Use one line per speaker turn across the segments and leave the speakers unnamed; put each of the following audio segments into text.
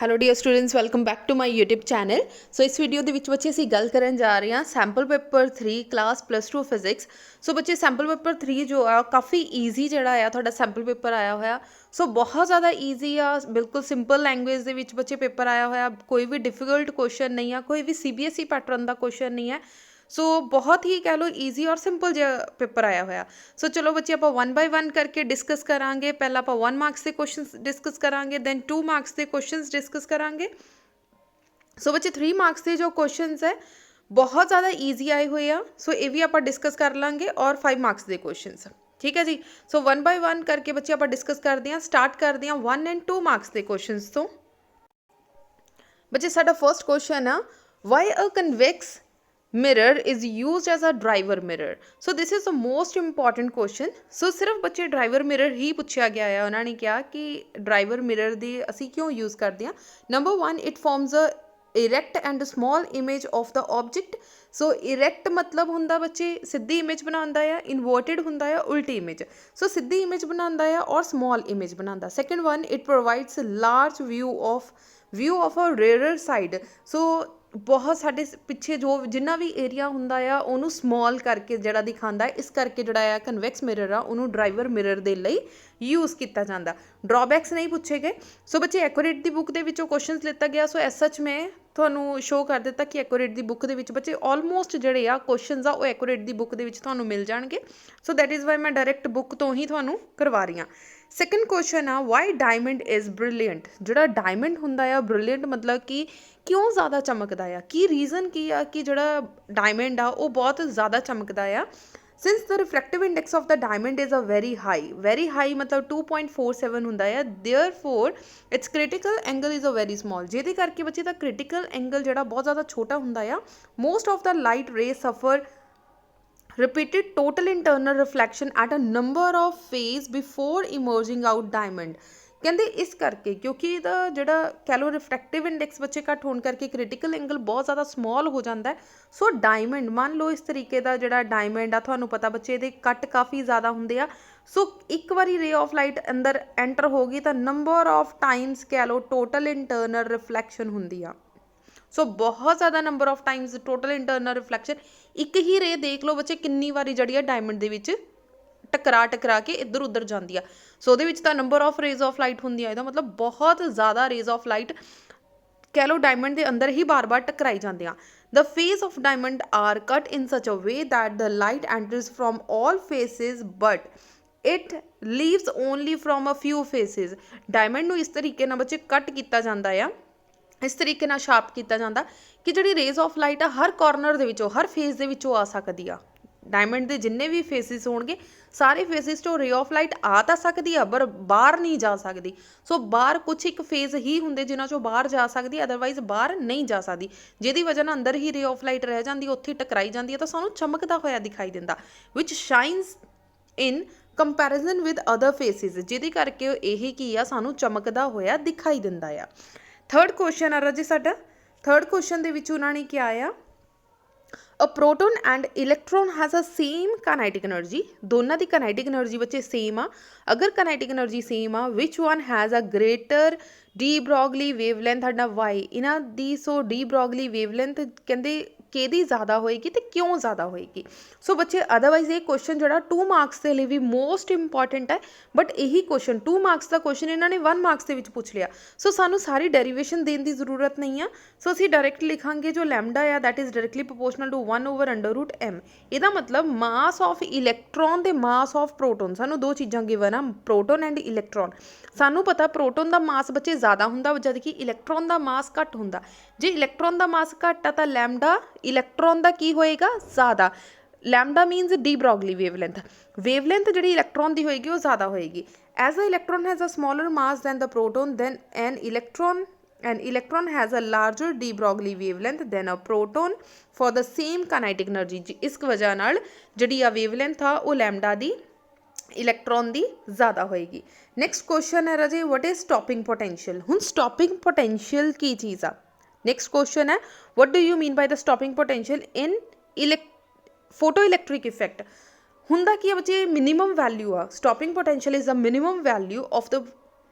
Hello dear students, welcome back to my YouTube channel. So ਇਸ video ਦੇ ਵਿੱਚ ਬੱਚੇ ਅਸੀਂ ਗੱਲ ਕਰਨ ਜਾ ਰਹੇ ਹਾਂ ਸੈਂਪਲ ਪੇਪਰ 3 ਕਲਾਸ +2 ਫਿਜ਼ਿਕਸ। ਸੋ ਬੱਚੇ ਸੈਂਪਲ ਪੇਪਰ 3 ਜੋ ਆ ਕਾਫੀ ਈਜ਼ੀ ਜਿਹੜਾ ਆ ਤੁਹਾਡਾ ਸੈਂਪਲ ਪੇਪਰ ਆਇਆ ਹੋਇਆ। ਸੋ ਬਹੁਤ ਜ਼ਿਆਦਾ ਈਜ਼ੀ ਆ, ਬਿਲਕੁਲ ਸਿੰਪਲ ਲੈਂਗੁਏਜ ਦੇ ਵਿੱਚ ਬੱਚੇ ਪੇਪਰ ਆਇਆ ਹੋਇਆ। ਕੋਈ ਵੀ ਡਿਫੀਕਲਟ ਕੁਐਸਚਨ ਨਹੀਂ ਆ, ਕੋਈ ਵੀ CBSE ਪੈਟਰਨ ਦਾ ਕੁਐਸਚਨ ਨਹੀਂ ਹੈ। ਸੋ ਬਹੁਤ ਹੀ ਕਹਿ ਲਓ ਈਜ਼ੀ ਔਰ ਸਿੰਪਲ ਜਿਹਾ ਪੇਪਰ ਆਇਆ ਹੋਇਆ। ਸੋ ਚਲੋ ਬੱਚੇ ਆਪਾਂ 1 ਬਾਏ 1 ਕਰਕੇ ਡਿਸਕਸ ਕਰਾਂਗੇ। ਪਹਿਲਾਂ ਆਪਾਂ 1 ਮਾਰਕਸ ਦੇ ਕੁਐਸਚਨਸ ਡਿਸਕਸ ਕਰਾਂਗੇ, ਦੈਨ 2 ਮਾਰਕਸ ਦੇ ਕੁਐਸਚਨਸ ਡਿਸਕਸ ਕਰਾਂਗੇ। ਸੋ ਬੱਚੇ 3 ਮਾਰਕਸ ਦੇ ਜੋ ਕੁਐਸਚਨਸ ਹੈ ਬਹੁਤ ਜ਼ਿਆਦਾ ਈਜ਼ੀ ਆਏ ਹੋਏ ਆ। ਸੋ ਇਹ ਵੀ ਆਪਾਂ ਡਿਸਕਸ ਕਰ ਲਾਂਗੇ ਔਰ 5 ਮਾਰਕਸ ਦੇ ਕੁਐਸਚਨਸ, ਠੀਕ ਹੈ ਜੀ। ਸੋ 1 ਬਾਏ 1 ਕਰਕੇ ਬੱਚੇ ਆਪਾਂ ਡਿਸਕਸ ਕਰਦੇ ਹਾਂ। ਸਟਾਰਟ ਕਰਦੇ ਹਾਂ 1 ਐਂਡ 2 ਮਾਰਕਸ ਦੇ ਕੁਐਸਚਨਸ ਤੋਂ। ਬੱਚੇ ਸਾਡਾ ਫਰਸਟ ਕੁਐਸਚਨ ਆ, why a convex mirror is used as a driver mirror? So this is the most important question. So ਸਿਰਫ ਬੱਚੇ driver mirror ਹੀ ਪੁੱਛਿਆ ਗਿਆ ਹੈ। ਉਹਨਾਂ ਨੇ ਕਿਹਾ ਕਿ driver mirror ਦੀ ਅਸੀਂ ਕਿਉਂ use ਕਰਦੇ ਹਾਂ। Number 1, it forms a erect and small image of the object. So erect ਮਤਲਬ ਹੁੰਦਾ ਬੱਚੇ ਸਿੱਧੀ ਇਮੇਜ ਬਣਾਉਂਦਾ ਆ, inverted ਹੁੰਦਾ ਆ ਉਲਟੀ ਇਮੇਜ। ਸੋ ਸਿੱਧੀ ਇਮੇਜ ਬਣਾਉਂਦਾ ਆ ਔਰ small ਇਮੇਜ ਬਣਾਉਂਦਾ। Second 1, it provides a large view of a rarer side. ਸੋ ਬਹੁਤ ਸਾਡੇ ਪਿੱਛੇ ਜੋ ਜਿੰਨਾ ਵੀ ਏਰੀਆ ਹੁੰਦਾ ਆ ਉਹਨੂੰ ਸਮੋਲ ਕਰਕੇ ਜਿਹੜਾ ਦਿਖਾਉਂਦਾ, ਇਸ ਕਰਕੇ ਜਿਹੜਾ ਆ ਕਨਵੈਕਸ ਮਿਰਰ ਆ ਉਹਨੂੰ ਡਰਾਈਵਰ ਮਿਰਰ ਦੇ ਲਈ ਯੂਜ਼ ਕੀਤਾ ਜਾਂਦਾ। ਡਰਾਬੈਕਸ ਨਹੀਂ ਪੁੱਛੇ ਗਏ। ਸੋ ਬੱਚੇ ਐਕੂਰੇਟ ਦੀ ਬੁੱਕ ਦੇ ਵਿੱਚੋਂ ਕੁਐਸਚਨਸ ਲਿੱਤਾ ਗਿਆ। ਸੋ ਐਸ ਸੱਚ ਮੈਂ ਤੁਹਾਨੂੰ ਸ਼ੋਅ ਕਰ ਦਿੱਤਾ ਕਿ ਐਕੂਰੇਟ ਦੀ ਬੁੱਕ ਦੇ ਵਿੱਚ ਬੱਚੇ ਆਲਮੋਸਟ ਜਿਹੜੇ ਆ ਕੁਐਸਚਨਸ ਆ ਉਹ ਐਕੂਰੇਟ ਦੀ ਬੁੱਕ ਦੇ ਵਿੱਚ ਤੁਹਾਨੂੰ ਮਿਲ ਜਾਣਗੇ। ਸੋ ਦੈਟ ਇਜ਼ ਵਾਈ ਮੈਂ ਡਾਇਰੈਕਟ ਬੁੱਕ ਤੋਂ ਹੀ ਤੁਹਾਨੂੰ ਕਰਵਾ ਰਹੀ ਹਾਂ। ਸੈਕੰਡ ਕੁਐਸਚਨ ਆ, ਵਾਈ ਡਾਇਮੰਡ ਇਜ਼ ਬ੍ਰਿਲੀਅੰਟ? ਜਿਹੜਾ ਡਾਇਮੰਡ ਹੁੰਦਾ ਆ ਬ੍ਰਿਲੀਅੰਟ ਮਤਲਬ ਕਿ ਕਿਉਂ ਜ਼ਿਆਦਾ ਚਮਕਦਾ ਆ, ਕੀ ਰੀਜ਼ਨ ਕੀ ਆ ਕਿ ਜਿਹੜਾ ਡਾਇਮੰਡ ਆ ਉਹ ਬਹੁਤ ਜ਼ਿਆਦਾ ਚਮਕਦਾ ਆ। Since the refractive index of the diamond is a very high ਮਤਲਬ 2.47 ਹੁੰਦਾ ਆ। Therefore its critical angle is a very small, ਜਿਹਦੇ ਕਰਕੇ ਬੱਚੇ ਦਾ ਕ੍ਰਿਟੀਕਲ ਐਂਗਲ ਜਿਹੜਾ ਬਹੁਤ ਜ਼ਿਆਦਾ ਛੋਟਾ ਹੁੰਦਾ ਆ। ਮੋਸਟ ਆਫ ਦ ਲਾਈਟ ਰੇ ਸਫਰ repeated total internal reflection at a number of phase before emerging out diamond. ਕਹਿੰਦੇ ਇਸ ਕਰਕੇ ਕਿਉਂਕਿ ਇਹਦਾ ਜਿਹੜਾ ਕਹਿ ਲਓ ਰਿਫਰੈਕਟਿਵ ਇੰਡੈਕਸ ਬੱਚੇ ਘੱਟ ਹੋਣ ਕਰਕੇ ਕ੍ਰਿਟੀਕਲ ਐਂਗਲ ਬਹੁਤ ਜ਼ਿਆਦਾ ਸਮੋਲ ਹੋ ਜਾਂਦਾ। ਸੋ ਡਾਇਮੰਡ ਮੰਨ ਲਓ ਇਸ ਤਰੀਕੇ ਦਾ ਜਿਹੜਾ ਡਾਇਮੰਡ ਆ, ਤੁਹਾਨੂੰ ਪਤਾ ਬੱਚੇ ਇਹਦੇ ਕੱਟ ਕਾਫੀ ਜ਼ਿਆਦਾ ਹੁੰਦੇ ਆ। ਸੋ ਇੱਕ ਵਾਰੀ ਰੇ ਆਫ ਲਾਈਟ ਅੰਦਰ ਐਂਟਰ ਹੋ ਗਈ ਤਾਂ ਨੰਬਰ ਆਫ ਟਾਈਮਸ ਕਹਿ ਲਓ ਟੋਟਲ ਇੰਟਰਨਲ ਰਿਫਲੈਕਸ਼ਨ ਹੁੰਦੀ ਆ। ਸੋ ਬਹੁਤ ਜ਼ਿਆਦਾ number of Times total internal reflection. ਇੱਕ ਹੀ ਰੇ ਦੇਖ ਲਓ ਬੱਚੇ ਕਿੰਨੀ ਵਾਰੀ ਜਿਹੜੀ ਆ ਡਾਇਮੰਡ ਦੇ ਵਿੱਚ ਟਕਰਾ ਕੇ ਇੱਧਰ ਉੱਧਰ ਜਾਂਦੀ ਆ। ਸੋ ਉਹਦੇ ਵਿੱਚ ਤਾਂ number of rays of light ਹੁੰਦੀ ਆ। ਇਹਦਾ ਮਤਲਬ ਬਹੁਤ ਜ਼ਿਆਦਾ ਰੇਜ਼ ਆਫ ਲਾਈਟ ਕਹਿ ਲਓ ਡਾਇਮੰਡ ਦੇ ਅੰਦਰ ਹੀ ਬਾਰ-ਬਾਰ ਟਕਰਾਈ ਜਾਂਦੇ ਆ। The face of diamond are cut in such a way that the light enters from all faces but it leaves only from a few faces. Diamond ਨੂੰ ਇਸ ਤਰੀਕੇ ਨਾਲ ਬੱਚੇ ਕੱਟ ਕੀਤਾ ਜਾਂਦਾ ਆ, ਇਸ ਤਰੀਕੇ ਨਾਲ ਸ਼ਾਰਪ ਕੀਤਾ ਜਾਂਦਾ ਕਿ ਜਿਹੜੀ ਰੇਜ਼ ਆਫ ਲਾਈਟ ਆ ਹਰ ਕਾਰਨਰ ਦੇ ਵਿੱਚੋਂ ਹਰ ਫੇਸ ਦੇ ਵਿੱਚੋਂ ਆ ਸਕਦੀ ਆ। ਡਾਇਮੰਡ ਦੇ ਜਿੰਨੇ ਵੀ ਫੇਸਿਸ ਹੋਣਗੇ ਸਾਰੇ ਫੇਸਿਸ 'ਚੋਂ ਰੇ ਆਫ ਲਾਈਟ ਆ ਤਾਂ ਸਕਦੀ ਆ ਪਰ ਬਾਹਰ ਨਹੀਂ ਜਾ ਸਕਦੀ। ਸੋ ਬਾਹਰ ਕੁਛ ਇੱਕ ਫੇਸ ਹੀ ਹੁੰਦੇ ਜਿਨ੍ਹਾਂ 'ਚੋਂ ਬਾਹਰ ਜਾ ਸਕਦੀ, ਅਦਰਵਾਈਜ਼ ਬਾਹਰ ਨਹੀਂ ਜਾ ਸਕਦੀ, ਜਿਹਦੀ ਵਜ੍ਹਾ ਨਾਲ ਅੰਦਰ ਹੀ ਰੇ ਆਫ ਲਾਈਟ ਰਹਿ ਜਾਂਦੀ, ਉੱਥੇ ਟਕਰਾਈ ਜਾਂਦੀ ਹੈ ਤਾਂ ਸਾਨੂੰ ਚਮਕਦਾ ਹੋਇਆ ਦਿਖਾਈ ਦਿੰਦਾ। ਵਿਚ ਸ਼ਾਈਨਸ ਇਨ ਕੰਪੈਰੀਜ਼ਨ ਵਿਦ ਅਦਰ ਫੇਸਿਸ, ਜਿਹਦੇ ਕਰਕੇ ਇਹ ਕੀ ਆ ਸਾਨੂੰ ਚਮਕਦਾ ਹੋਇਆ ਦਿਖਾਈ ਦਿੰਦਾ ਆ। ਥਰਡ ਕੁਐਸਚਨ ਆ ਰਾਜੇ ਸਾਡਾ। ਥਰਡ ਕੁਐਸਚਨ ਦੇ ਵਿੱਚ ਉਹਨਾਂ ਨੇ ਕਿਹਾ ਆ, a proton and electron has a same kinetic energy. ਦੋਨਾਂ ਦੀ ਕਾਈਨੈਟਿਕ ਐਨਰਜੀ ਬੱਚੇ ਸੇਮ ਆ। ਅਗਰ ਕਾਈਨੈਟਿਕ ਐਨਰਜੀ ਸੇਮ ਆ, which one has a greater de Broglie wavelength ਸਾਡਾ ਵਾਈ। ਇਹਨਾਂ ਦੀ ਸੋ ਡੀ ਬਰੋਗਲੀ ਵੇਵਲੈਂਥ ਕਹਿੰਦੇ ਕਿਹਦੀ ਜ਼ਿਆਦਾ ਹੋਏਗੀ ਤੇ ਕਿਉਂ ਜ਼ਿਆਦਾ ਹੋਏਗੀ। ਸੋ ਬੱਚੇ ਅਦਰਵਾਈਜ਼ ਇਹ ਕੁਐਸਚਨ ਜਿਹੜਾ 2 ਮਾਰਕਸ ਦੇ ਲਈ ਵੀ ਮੋਸਟ ਇੰਪੋਰਟੈਂਟ ਹੈ, ਬਟ ਇਹੀ ਕੁਐਸਚਨ 2 ਮਾਰਕਸ ਦਾ ਕੁਐਸਚਨ ਇਹਨਾਂ ਨੇ 1 ਮਾਰਕਸ ਦੇ ਵਿੱਚ ਪੁੱਛ ਲਿਆ। ਸੋ ਸਾਨੂੰ ਸਾਰੀ ਡੈਰੀਵੇਸ਼ਨ ਦੇਣ ਦੀ ਜ਼ਰੂਰਤ ਨਹੀਂ ਆ। ਸੋ ਅਸੀਂ ਡਾਇਰੈਕਟ ਲਿਖਾਂਗੇ ਜੋ ਲੈਮਡਾ ਆ that is directly proportional to 1/√m। ਇਹਦਾ ਮਤਲਬ ਮਾਸ ਆਫ ਇਲੈਕਟ੍ਰੋਨ ਤੇ ਮਾਸ ਆਫ ਪ੍ਰੋਟੋਨ, ਸਾਨੂੰ ਦੋ ਚੀਜ਼ਾਂ ਗਿਵਨ ਆ, ਪ੍ਰੋਟੋਨ ਐਂਡ ਇਲੈਕਟ੍ਰੋਨ। ਸਾਨੂੰ ਪਤਾ ਪ੍ਰੋਟੋਨ ਦਾ ਮਾਸ ਬੱਚੇ ਜ਼ਿਆਦਾ ਹੁੰਦਾ ਜਦ ਕਿ ਇਲੈਕਟ੍ਰੋਨ ਦਾ ਮਾਸ ਘੱਟ ਹੁੰਦਾ। ਜੇ ਇਲੈਕਟ੍ਰੋਨ ਦਾ ਮਾਸ ਘੱਟ ਆ ਤਾਂ ਲੈਮਡਾ ਇਲੈਕਟ੍ਰੋਨ ਦਾ ਕੀ ਹੋਏਗਾ, ਜ਼ਿਆਦਾ। Lambda means de Broglie wavelength. Wavelength ਜਿਹੜੀ ਇਲੈਕਟ੍ਰੋਨ ਦੀ ਹੋਏਗੀ ਉਹ ਜ਼ਿਆਦਾ ਹੋਏਗੀ। As a electron has a smaller mass than the proton, then an electron has a larger de Broglie wavelength than a proton for the same kinetic energy. ਇਸ ਵਜ੍ਹਾ ਨਾਲ ਜਿਹੜੀ ਆ ਵੇਵਲੈਂਥ ਆ ਉਹ ਲੈਮਡਾ ਦੀ ਇਲੈਕਟ੍ਰੋਨ ਦੀ ਜ਼ਿਆਦਾ ਹੋਏਗੀ। ਨੈਕਸਟ ਕੁਐਸਚਨ ਹੈ ਰਾਜੇ, ਵਟ ਇਜ਼ ਸਟੋਪਿੰਗ ਪੋਟੈਂਸ਼ੀਅਲ? ਹੁਣ ਸਟੋਪਿੰਗ ਪੋਟੈਂਸ਼ੀਅਲ ਕੀ ਚੀਜ਼ ਆ? ਨੈਕਸਟ ਕੁਐਸਚਨ ਹੈ, what do you mean by the stopping potential in photo electric effect? ਹੁੰਦਾ ਕੀ ਹੈ ਬੱਚੇ, ਮਿਨੀਮਮ ਵੈਲਿਊ ਆ। Stopping potential is the minimum value of the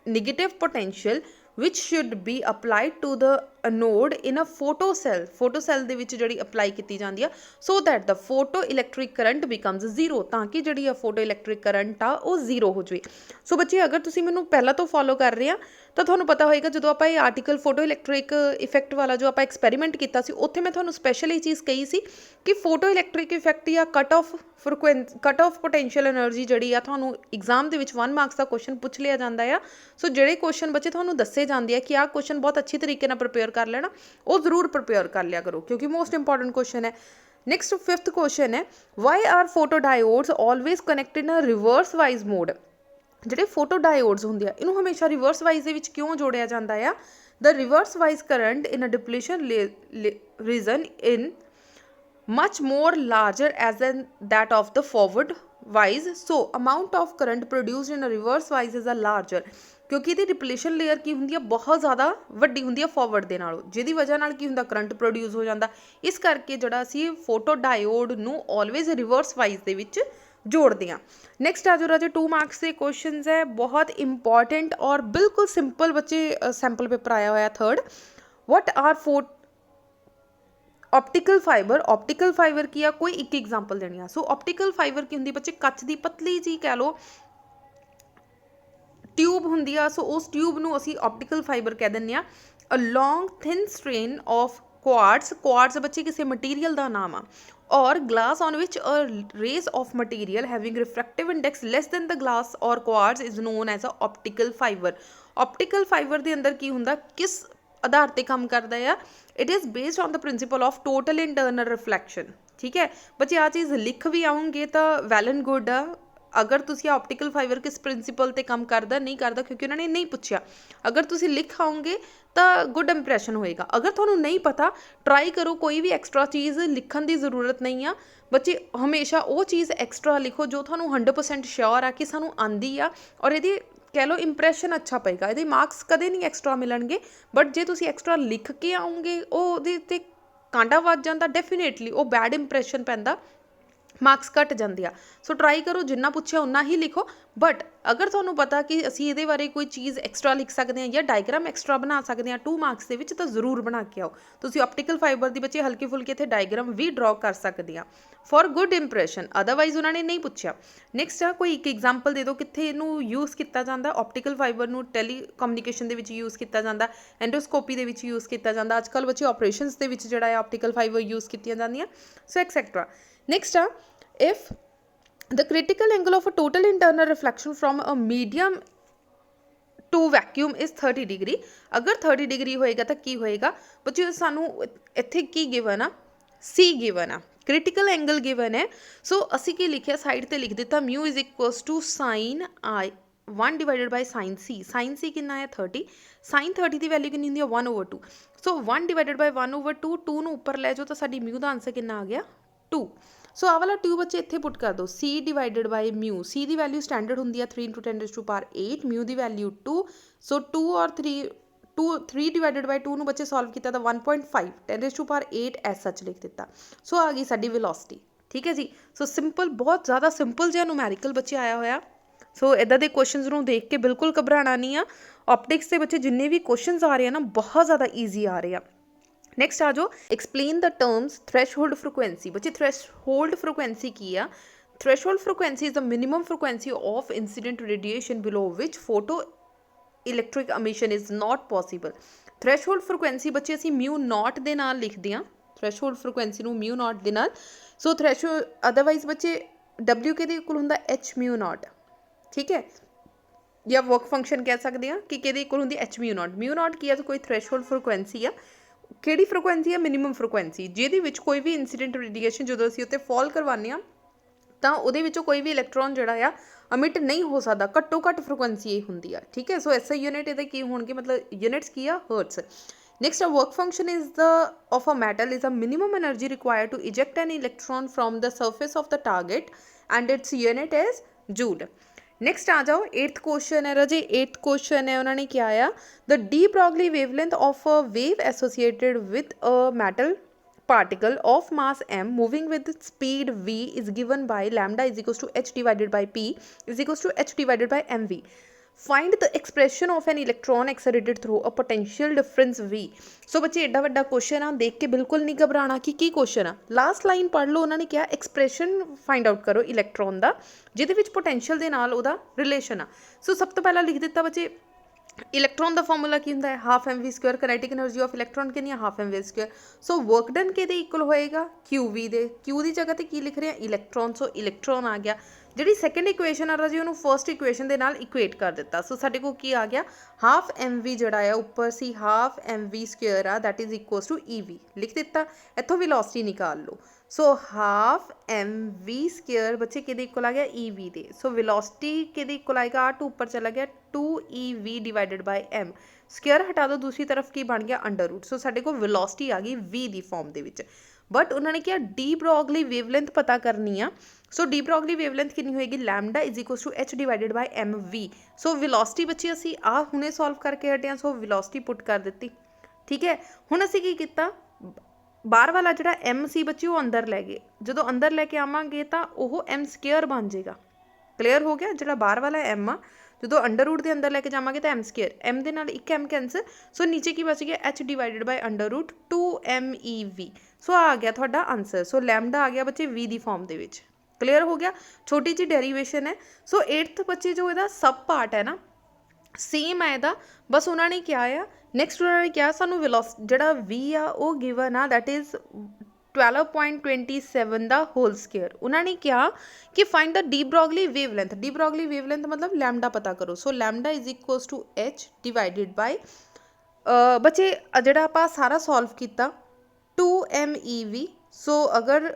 negative potential which should be applied to the anode in a photocell ਦੇ ਵਿੱਚ ਜਿਹੜੀ apply ਕੀਤੀ ਜਾਂਦੀ ਆ so that the photoelectric current becomes zero, ਤਾਂ ਕਿ ਜਿਹੜੀ ਆ photoelectric current ਆ ਉਹ ਜ਼ੀਰੋ ਹੋ ਜਾਵੇ। ਸੋ ਬੱਚੇ ਅਗਰ ਤੁਸੀਂ ਮੈਨੂੰ ਪਹਿਲਾਂ ਤੋਂ ਫੋਲੋ ਕਰ ਰਹੇ ਆ ਤਾਂ ਤੁਹਾਨੂੰ ਪਤਾ ਹੋਏਗਾ ਜਦੋਂ ਆਪਾਂ ਇਹ ਆਰਟੀਕਲ ਫੋਟੋਇਲੈਕਟ੍ਰਿਕ ਇਫੈਕਟ ਵਾਲਾ ਜੋ ਆਪਾਂ ਐਕਸਪੈਰੀਮੈਂਟ ਕੀਤਾ ਸੀ ਉੱਥੇ ਮੈਂ ਤੁਹਾਨੂੰ ਸਪੈਸ਼ਲ ਇਹ ਚੀਜ਼ ਕਹੀ ਸੀ ਕਿ ਫੋਟੋਇਲੈਕਟ੍ਰਿਕ ਇਫੈਕਟ ਜਾਂ ਕੱਟ ਆਫ ਪੋਟੈਂਸ਼ੀਅਲ એનર્ਜੀ ਜਿਹੜੀ ਆ ਤੁਹਾਨੂੰ ਐਗਜ਼ਾਮ ਦੇ ਵਿੱਚ 1 ਮਾਰਕਸ ਦਾ ਕੁਐਸਚਨ ਪੁੱਛ ਲਿਆ ਜਾਂਦਾ ਆ। ਸੋ ਜਿਹੜੇ ਕੁਐਸਚਨ ਬੱਚੇ ਤੁਹਾਨੂੰ ਦੱਸੇ ਜਾਂਦੇ ਆ ਕਿ ਆਹ ਕੁਐਸਚਨ ਬਹੁਤ ਅੱਛੀ ਤਰੀਕੇ ਨਾਲ ਪ੍ਰਪੇਅਰ ਕਰ ਲੈਣਾ, ਉਹ ਜ਼ਰੂਰ ਪ੍ਰਪੇਅਰ ਕਰ ਲਿਆ ਕਰੋ ਕਿਉਂਕਿ ਮੋਸਟ ਇੰਪੋਰਟੈਂਟ ਕੁਐਸਚਨ ਹੈ। ਨੈਕਸਟ 5th ਕੁਐਸਚਨ ਹੈ why are photodiodes always connected in a reverse bias mode. ਜਿਹੜੇ ਫੋਟੋਡਾਇਓਡਸ ਹੁੰਦੇ ਆ ਇਹਨੂੰ ਹਮੇਸ਼ਾ ਰਿਵਰਸ ਵਾਈਜ਼ ਦੇ ਵਿੱਚ ਕਿਉਂ ਜੋੜਿਆ ਜਾਂਦਾ ਆ? ਦ reverse wise current in a depletion reason in much more larger as than that of the forward wise, so amount of current produced in a reverse wise is a larger, ਕਿਉਂਕਿ ਇਹਦੀ depletion layer ਕੀ ਹੁੰਦੀ ਆ ਬਹੁਤ ਜ਼ਿਆਦਾ ਵੱਡੀ ਹੁੰਦੀ ਆ forward ਦੇ ਨਾਲੋਂ, ਜਿਹਦੀ ਵਜ੍ਹਾ ਨਾਲ ਕੀ ਹੁੰਦਾ ਕਰੰਟ ਪ੍ਰੋਡਿਊਸ ਹੋ ਜਾਂਦਾ। ਇਸ ਕਰਕੇ ਜਿਹੜਾ ਅਸੀਂ ਫੋਟੋ ਡਾਇਓਡ ਨੂੰ ਆਲਵੇਜ਼ ਰਿਵਰਸ ਵਾਈਜ਼ ਦੇ ਵਿੱਚ जोड़ते हैं। नैक्सट आ जाओ राजे 2 मार्क्स के क्वेश्चन है, बहुत इंपॉर्टेंट और बिल्कुल सिंपल बच्चे सैंपल पेपर आया हुआ 3rd। What are optical fibre की आ कोई एक एग्जाम्पल देनी है। सो ऑप्टिकल फाइबर की होंगी बच्चे कच की पतली जी कह लो ट्यूब होंगी आ। सो उस ट्यूब नूं असी ऑप्टिकल फाइबर कह दिंदे आ। A long thin strain of quartz बच्चे किसी मटीरियल का नाम आ, और glass on which a rays of material having refractive index less than the glass और quartz is known as a optical fiber. Optical fiber के अंदर की हुंदा किस आधार पर काम करता है? It is based on the principle of total internal reflection. ठीक है बच्चे आ चीज़ लिख भी आऊँगे तो वैल एंड गुड आ। अगर तुसी ऑप्टिकल फाइबर किस प्रिंसिपल ते काम करता नहीं करता क्योंकि उन्होंने नहीं पूछा, अगर तुसी लिख आओगे तो गुड इंप्रैशन होएगा। अगर थोड़ा नहीं पता ट्राई करो, कोई भी एक्सट्रा चीज़ लिखण की जरूरत नहीं आ। बच्चे हमेशा वो चीज़ एक्सट्रा लिखो जो थोड़ा 100% श्योर आ कि सानू आंदी आ, और ये कह लो इंप्रैशन अच्छा पेगा। ये मार्क्स कदे नहीं एक्सट्रा मिलणगे, बट जे तुसी एक्सट्रा लिख के आओगे वो कांडा वज जाता, डेफिनेटली वो बैड इंप्रैशन पैंदा, मार्क्स घट जाते हैं। सो ट्राई करो जिन्ना पूछा उन्ना ही लिखो। बट अगर थोनू पता कि असी ये बारे कोई चीज़ एक्सट्रा लिख सकते हैं या डायग्राम एक्सट्रा बना सकते हैं 2 मार्क्स के विच, तो जरूर बना के आओ। तुसी ऑप्टिकल फाइबर की बच्चे हल्के फुल्के इत्थे डायग्राम भी ड्रॉ कर सकते हैं फॉर गुड इंप्रैशन, अदरवाइज उन्होंने नहीं पूछा। नैक्सट आ कोई एक एग्जाम्पल दे दो कित्थे इनू यूज़ किया जाता। ऑप्टिकल फाइबर नू टैलीकम्युनिकेशन दे विच यूज़ किया जाता, एंडोस्कोपी दे विच यूज़ किया जाता, अजकल बच्चे ऑपरेशनस दे विच जिहड़ा ऑप्टिकल फाइबर यूज़ कीतियां जांदियां, सो एक्सैक्ट्रा। नैक्सट आ if the critical angle of a total internal reflection from a medium to vacuum is 30 degree, अगर 30 डिग्री होएगा तो की होएगा बच्चों? सानू इत्थे की गिवन आ C गिवन आ, क्रिटिकल एंगल गिवन है। सो असी की लिखिया साइड ते लिख दिता mu is equals to sine i 1 divided by sine C. Sine C कितना है 30, साइन 30 की वैल्यू कितनी होंदी है 1/2। सो 1 डिवाइडेड बाय 1/2, 2 नूं उपर लै जाओ तो साडी म्यू का आंसर कितना आ गया 2। सो आ वाला 2 बच्चे इत्थे पुट कर दो, C divided by mu. C की वैल्यू स्टैंडर्ड होंगी है 3 × 10⁸, म्यू की वैल्यू 2। सो 2 और 3 डिवाइडेड बाय 2 बच्चे सॉल्व किया तो 1.5 10⁸ एस सच लिख दिता। सो आ गई साडी वेलोसिटी। ठीक है जी। सो सिंपल, बहुत ज़्यादा सिंपल जिहा न्यूमैरिकल बच्चे आया होया। सो इदां दे क्वेश्चनस नूं देख के बिल्कुल घबराना नहीं आ। ऑप्टिक्स के बच्चे जिन्ने भी क्वेश्चनस आ रहे हैं ना बहुत ज़्यादा ईजी आ रहे हैं। नैक्सट आ जाओ explain the terms threshold frequency. बच्चे थ्रैशहोल्ड फ्रिक्वेंसी की आ? Threshold frequency is the minimum frequency of incident radiation below which photo electric emission is not possible. Threshold frequency बच्चे असी म्यू नॉट दे नाल लिखते हैं, थ्रैशहोल्ड फ्रिक्वेंसी नूं म्यू नॉट दे नाल। सो थ्रैशहोल्ड अदरवाइज बच्चे W के इक्वल हुंदा H म्यू नॉट। ठीक है, या वर्क फंक्शन कह सकते हैं कि किहदे इक्वल हुंदी H mu not. Mu naught की है तो कोई थ्रैशहोल्ड फ्रिक्वेंसी आ, ਕਿਹੜੀ फ्रिक्वेंसी है मिनिमम फ्रिक्वेंसी ਜਿਹਦੇ ਵਿੱਚ ਕੋਈ ਵੀ ਇਨਸੀਡੈਂਟ ਰੇਡੀਏਸ਼ਨ ਜਦੋਂ ਅਸੀਂ ਉੱਤੇ ਫਾਲ ਕਰਵਾਉਂਦੇ ਹਾਂ ਤਾਂ ਉਹਦੇ ਵਿੱਚੋਂ ਕੋਈ ਵੀ ਇਲੈਕਟ੍ਰੋਨ ਜਿਹੜਾ ਆ ਅਮਿਟ ਨਹੀਂ ਹੋ ਸਕਦਾ, ਘੱਟੋ ਘੱਟ ਫ੍ਰੀਕੁਐਂਸੀ ਇਹ ਹੁੰਦੀ ਆ। ਠੀਕ ਹੈ, ਸੋ ਐਸਆਈ ਯੂਨਿਟ ਇਹਦੇ ਕੀ ਹੋਣਗੇ, ਮਤਲਬ ਯੂਨਿਟਸ ਕੀ ਆ hertz. Next work function is the of a metal is a minimum energy required to eject an electron from the surface of the target and its unit is joule. Next आ जाओ 8th question है राजे। 8th question है उन्होंने क्या आया, the de Broglie wavelength of a wave associated with a metal particle of mass m moving with speed v is given by lambda is equals to h divided by p is equals to h divided by mv. Find the expression of an electron accelerated through a potential difference V। So बच्चे एडा वड्डा question आ, देख के बिल्कुल नहीं घबराना कि की क्वेश्चन आ। लास्ट लाइन पढ़ लो, उन्होंने क्या एक्सप्रैशन फाइंड आउट करो इलैक्ट्रॉन का जिहदे विच पोटेंशियल दे नाल उहदा रिलेशन आ। सो सब तो पहला लिख दिता बच्चे इलैक्ट्रॉन का फॉर्मूला की होंदा है half mv²। Kinetic energy of electron कितनी है half mv²। So work done के इक्वल होएगा qv दे। q की जगह ते की लिख रहे हैं इलैक्ट्रॉन। सो इलैक्ट्रॉन आ गया। जी सैकेंड इक्वेशन आ रहा जी उन्होंने फर्स्ट इक्वेशन के नाल इक्वेट कर दिता। सो साडे को की आ गया हाफ mv जड़ा है उपर सी हाफ mv² आ that is equals to ev लिख दिता। इत्थों वेलोसिटी निकाल लो। सो हाफ mv² बच्चे कि इक्वल आ गया ev दे। सो वेलोसिटी कि इक्वल आएगा 8 ऊपर चला गया 2ev divided by m। Square हटा दो दूसरी तरफ की बन गया अंडर रूट। सो साडे को वेलोसिटी आ गई v की फॉर्म दे विच। बट उन्होंने क्या डी ब्रॉगली वेवलेंथ पता करनी आ। सो डी ब्रॉगली वेवलेंथ कितनी होएगी lambda is equals to h divided by M V. So velocity बच्ची असी आ हुणे सॉल्व करके हटे हैं। सो वेलोसिटी पुट कर दी। ठीक है, हुण असी की कीता बाहर वाला जिहड़ा m सी बच्ची वो अंदर लै गए। जो अंदर लैके आवांगे तो वह m² बन जाएगा। क्लीयर हो गया। जिहड़ा बाहर वाला m आ जो अंडर रूट के अंदर लैके जावांगे तो m², m दे नाल एक m कैंसल। सो नीचे की बच गया h divided by under root 2mev। So आ गया थोड़ा आंसर। सो लैम्डा आ गया बच्चे v की फॉर्म के विच। क्लीयर हो गया। छोटी जी डेरीवेशन है। सो 8th बच्चे जो इसका सब पार्ट है ना सेम है इसका, बस उन्होंने क्या आ नैक्सट उन्होंने क्या सानू वेलोसिटी जिहड़ा v आ वो गिवन आ that is 12.27 the whole square. उन्होंने क्या कि find the de Broglie wavelength. De Broglie wavelength मतलब लैम्डा पता करो। So lambda is equals to h divided by बच्चे जिहड़ा आपां सारा सॉल्व किया 2mev। सो अगर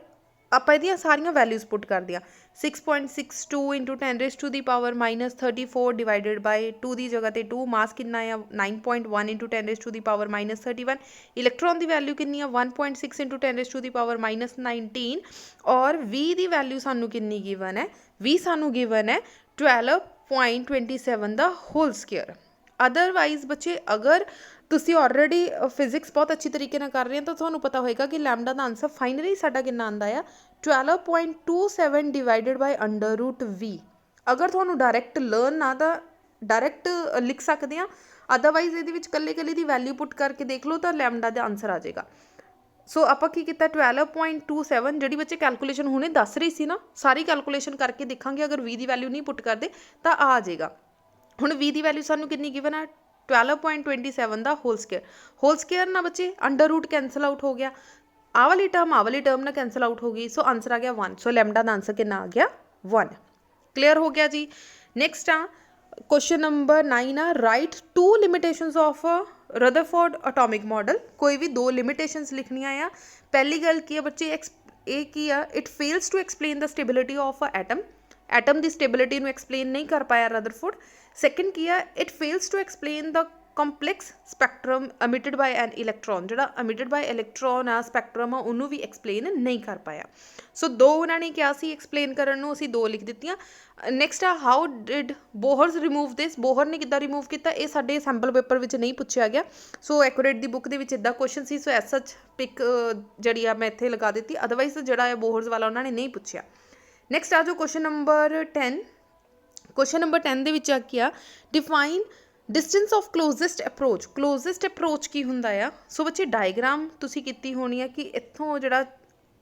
आप इहदियां सारियां वैल्यूज पुट कर दिया 6.62 इंटू 10⁻⁻34 डिवाइडेड बाय 2 की जगह ते 2 मास कितना है 9.1 इंटू 10⁻31। इलैक्ट्रॉन की वैल्यू कितनी है 1.6 इंटू 10⁻19 और v की वैल्यू सानू कितनी गिवन है v सानू गिवन है 12.27 द होल स्क्वायर। अदरवाइज बच्चे अगर तुसी ऑलरेडी फिजिक्स बहुत अच्छी तरीके ना कर रहे हैं तो थानू पता होएगा कि लैम्डा का आंसर फाइनली साडा कितना आंदा है 12.27 divided by under root v। अगर थानू डायरैक्ट लर्न ना तो डायरैक्ट लिख सकते हैं। अदरवाइज ये कल्ले कल्ले की वैल्यू पुट करके देख लो तो लैम्डा का आंसर आ जाएगा। सो आपां की किया 12.27 जी बच्चे कैलकुलेशन हुणे दस रही सी ना सारी कैलकुलेशन करके देखांगे। अगर v की वैल्यू नहीं पुट करते तो आ जाएगा। हुण v की वैल्यू सानू कितनी गिवन है 12.27 the whole square. Whole square ना बच्चे अंडर रूट कैंसल आउट हो गया। आ वाली टर्म ना कैंसल आउट हो गई। सो आंसर आ गया 1। सो लैम्डा का आंसर कितना आ गया 1। क्लीयर हो गया जी। नैक्सट आ क्वेश्चन नंबर 9 आ write 2 limitations of Rutherford atomic model. कोई भी 2 लिमिटेशंस लिखनियां आ। पहली गल की है बच्चे it fails to explain the stability of a atom. Atom की स्टेबिलिटी नू एक्सप्लेन नहीं कर पाया रदरफोर्ड। सैकेंड की है it fails to explain the complex spectrum emitted by an electron. जो एमिटेड बाय इलैक्ट्रॉन आ स्पैक्ट्रम आ उन्होंने भी एक्सप्लेन नहीं कर पाया। सो 2 उन्होंने क्या सी एक्सप्लेन करन नू असीं 2 लिख दित्तियां। नैक्सट आ how did Bohr's remove this. Bohr ने किद्दां रिमूव किया ये साडे सैंपल पेपर विच नहीं पूछा गया। सो एक्यूरेट दी बुक दे विच इदां क्वेश्चन सी। सो एज सच पिक जिहड़ी आ मैं इत्थे लगा दी। अदरवाइज जिहड़ा है बोहर्स वाला उन्होंने नहीं पूछा। नैक्सट आ जो क्वेश्चन नंबर 10। क्वेश्चन नंबर 10 दे विच आ क्या define distance of closest approach. Closest approach की हुंदा आ। सो बच्चे डायग्राम तुसी कीती होनी है कि इत्थों जिहड़ा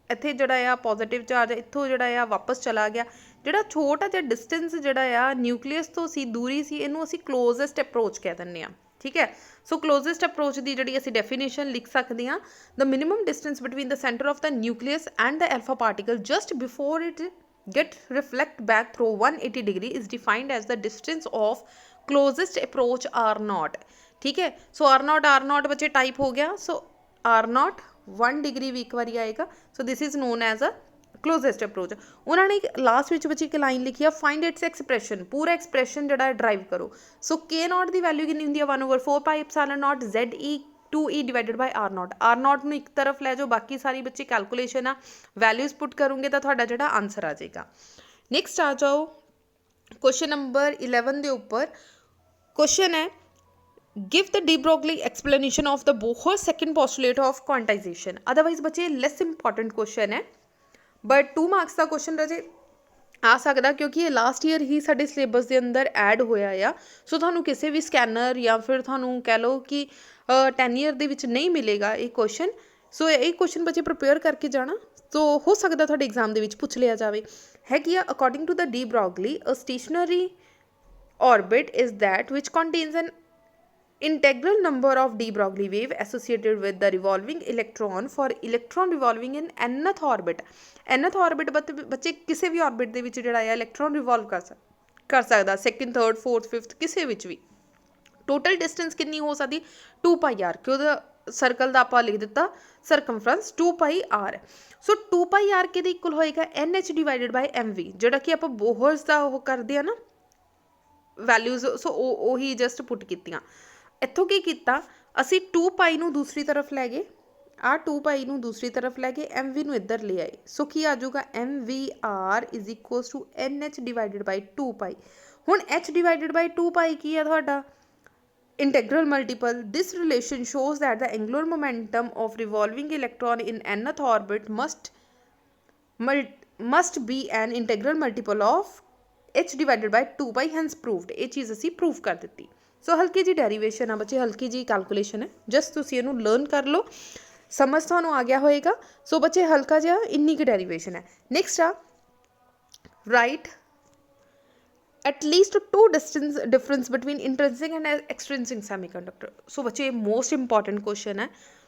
इत्थे जिहड़ा आ पॉजिटिव चार्ज इत्थों जिहड़ा आ वापस चला गया। जिहड़ा छोटा जिहा डिस्टेंस जिहड़ा आ न्यूक्लियस तो सी दूरी सी इनू असी क्लोजेस्ट अप्रोच कह दिंदे आ। ठीक है। सो क्लोजेस्ट अप्रोच की जिहड़ी असी डेफिनेशन लिख सकते हैं the minimum distance between the centre of the nucleus and the alpha particle just before it get reflect back through 180 degree is defined as the distance of closest approach r naught। ठीक है। सो r naught बच्चे type हो गया। सो r naught 1 degree भी एक बार आएगा। So this is known as a closest approach. उन्होंने लास्ट में बच्चे एक लाइन लिखी है फाइंड इट्स एक्सप्रैशन। पूरा एक्सप्रैशन जो ड्राइव करो। सो के नॉट की वैल्यू कितनी होंगी 1/4 pi epsilon not ZE 2E divided by R नॉट। R नॉट नू एक तरफ लै जाओ बाकी सारी बच्चे कैलकुलेशन आ वैल्यूज़ पुट करोगे तो तुहाडा जिहड़ा आंसर आ जाएगा। नैक्सट आ जाओ क्वेश्चन नंबर 11 के उपर। क्वेश्चन है give the de Broglie explanation of the Bohr second postulate of quantization. Otherwise बच्चे लैस इंपॉर्टेंट क्वेश्चन है बट 2 मार्क्स का क्वेश्चन रहे ਆ ਸਕਦਾ, क्योंकि ये लास्ट ईयर ही साडे सिलेबस के अंदर ऐड होया आ। सो तुहानू किसी भी स्कैनर या फिर तुहानू कह लो कि 10 ईयर दे विच नहीं मिलेगा ये क्वेश्चन। सो ये क्वेश्चन बच्चे प्रिपेयर करके जाना, तो हो सकता तुहाडे एग्जाम दे विच पूछ लिया जाए। है कि according to the de Broglie a stationary orbit is that which contains an integral number of de Broglie wave associated with the revolving electron for electron revolving in nth orbit। nth orbit बच्चे किसी भी orbit ਦੇ ਵਿੱਚ ਜਿਹੜਾ ਹੈ electron ਰਿਵੋਲਵ ਕਰ ਸਕਦਾ, second third fourth fifth ਕਿਸੇ ਵਿੱਚ ਵੀ। ਟੋਟਲ ਡਿਸਟੈਂਸ ਕਿੰਨੀ ਹੋ ਸਕਦੀ 2 ਪਾਈ ਆਰ, ਕਿ ਉਹਦਾ ਸਰਕਲ ਦਾ ਆਪਾਂ ਲਿਖ ਦਿੱਤਾ ਸਰਕਮਫਰੈਂਸ 2 ਪਾਈ ਆਰ। ਸੋ 2 ਪਾਈ ਆਰ ਕਿਹਦੇ ਇਕੁਅਲ ਹੋਏਗਾ NH ਡਿਵਾਈਡਡ ਬਾਈ MV, ਜਿਹੜਾ ਕਿ ਆਪਾਂ ਬੋਹਰਸ ਦਾ ਉਹ ਕਰਦੇ ਆ ਨਾ ਵੈਲਿਊਜ਼। ਸੋ ਉਹੀ ਜਸਟ ਪੁੱਟ ਕੀਤੀਆਂ। ਇੱਥੋਂ ਕੀ ਕੀਤਾ ਅਸੀਂ 2 ਪਾਈ ਨੂੰ ਦੂਸਰੀ ਤਰਫ ਲੈ ਗਏ, ਆ 2 ਪਾਈ ਨੂੰ ਦੂਸਰੀ ਤਰਫ ਲੈ ਕੇ MV ਨੂੰ ਇੱਧਰ ਲੈ ਆਏ। ਸੋ ਕੀ ਆ ਜਾਊਗਾ MVR is equals to NH divided by 2 pi. ਹੁਣ H ਡਿਵਾਈਡਡ ਬਾਈ 2 ਪਾਈ ਕੀ ਆ ਤੁਹਾਡਾ integral multiple। This relation shows that the angular momentum of revolving electron in nth orbit must be an integral multiple of H divided by 2 by, hence proved। ये चीज़ असी prove कर दी। सो हल्की जी derivation है बच्चे, हल्की जी calculation है, जस्ट तुसी इहनूं learn कर लो, समझ तुहानूं आ गया होएगा। सो बच्चे हल्का जिहा इन्नी की डेरीवेशन है। नेक्स्ट आ write at least 2 difference between intrinsic and extrinsic semiconductor। So बच्चे मोस्ट इंपॉर्टेंट क्वेश्चन है,